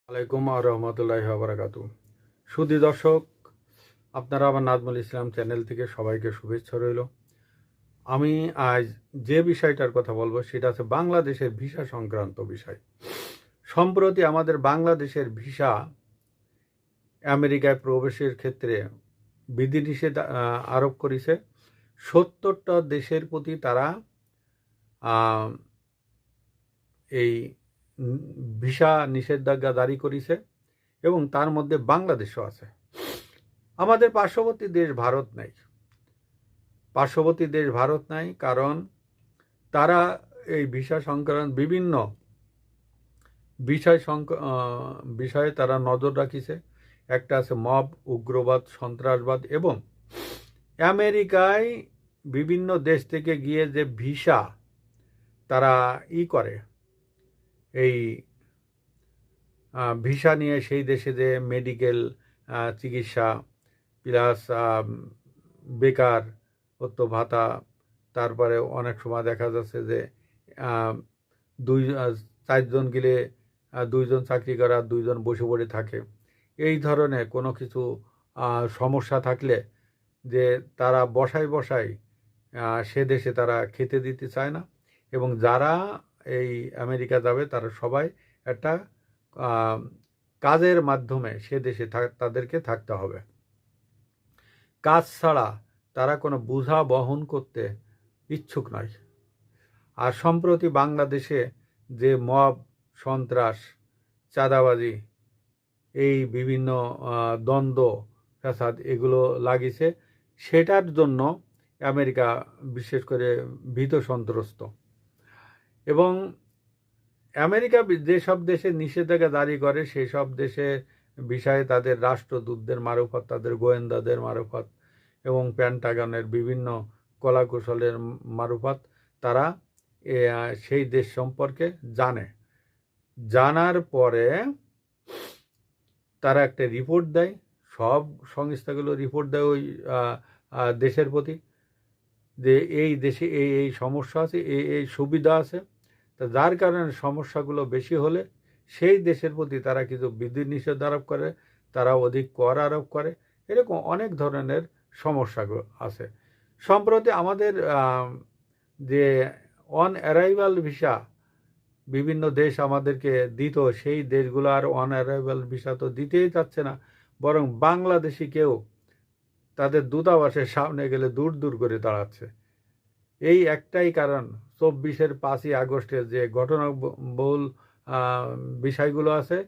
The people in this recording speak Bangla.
আলাইকুম আর রহমতুল্লাহি ওয়া বারাকাতুহু। সুধী দর্শক, আপনারা আমার নাজমুল ইসলাম চ্যানেল থেকে সবাইকে শুভেচ্ছা রইল। আমি আজ যে বিষয়টার কথা বলবো সেটা হচ্ছে বাংলাদেশের ভিসা সংক্রান্ত বিষয়। সম্প্রতি আমাদের বাংলাদেশের ভিসা আমেরিকায় প্রবেশের ক্ষেত্রে বিধিনিষেধ আরোপ করেছে। 70টা দেশের প্রতি তারা আহ, এই ভিসা নিষেধাজ্ঞা জারি করেছে এবং তার মধ্যে বাংলাদেশও আছে। আমাদের পার্শ্ববর্তী দেশ ভারত নাই। পার্শ্ববর্তী দেশ ভারত নাই কারণ তারা এই ভিসা সংক্রান্ত বিভিন্ন বিষয়ে তারা নজর রাখিছে। একটা আছে মব, উগ্রবাদ, সন্ত্রাসবাদ এবং আমেরিকায় বিভিন্ন দেশ থেকে গিয়ে যে ভিসা তারা করে এই ভিসা নিয়ে সেই দেশে যে মেডিকেল চিকিৎসা প্লাস বেকারত্ব ভাতা, তারপরে অনেক সময় দেখা যাচ্ছে যে দুই চারজন গেলে দুইজন চাকরি করা, দুইজন বসে পড়ে থাকে। এই ধরনের কোনো কিছু সমস্যা থাকলে যে তারা বসায় বসায় সে দেশে তারা খেতে দিতে চায় না এবং যারা এই আমেরিকা যাবে তারা সবাই একটা কাজের মাধ্যমে সে দেশে তাদেরকে থাকতে হবে। কাজ ছাড়া তারা কোনো বোঝা বহন করতে ইচ্ছুক নয়। আর সম্প্রতি বাংলাদেশে যে মব, সন্ত্রাস, চাঁদাবাজি, এই বিভিন্ন দ্বন্দ্ব ফ্যাসাদ এগুলো লাগিয়েছে, সেটার জন্য আমেরিকা বিশেষ করে ভীত সন্ত্রস্ত। এবং আমেরিকা যেসব দেশে নিষেধাজ্ঞা জারি করে সেই সব দেশে বিষয়ে তাদের রাষ্ট্রদূতদের মারফত, তাদের গোয়েন্দাদের মারফত এবং পেন্টাগনের বিভিন্ন কলাকৌশলের মারফত তারা সেই দেশ সম্পর্কে জানার পরে তারা একটা রিপোর্ট দেয়। সব সংস্থাগুলো রিপোর্ট দেয় ওই দেশের প্রতি যে এই দেশে এই সমস্যা আছে, এই সুবিধা আছে। তা যার কারণে সমস্যাগুলো বেশি হলে সেই দেশের প্রতি তারা কিছু বিধি নিষেধ আরোপ করে, তারা অধিক কর আরোপ করে। এরকম অনেক ধরনের সমস্যাগুলো আছে। সম্প্রতি আমাদের যে অন অ্যারাইভাল ভিসা বিভিন্ন দেশ আমাদেরকে দিত, সেই দেশগুলো আর অন অ্যারাইভাল ভিসা তো দিতেই চাচ্ছে না, বরং বাংলাদেশি কেউ তাদের দূতাবাসের সামনে গেলে দূর দূর করে দাঁড়াচ্ছে। এই একটাই কারণ, 24-এর 5ই আগস্টের যে ঘটনাবহুল বিষয়গুলো আছে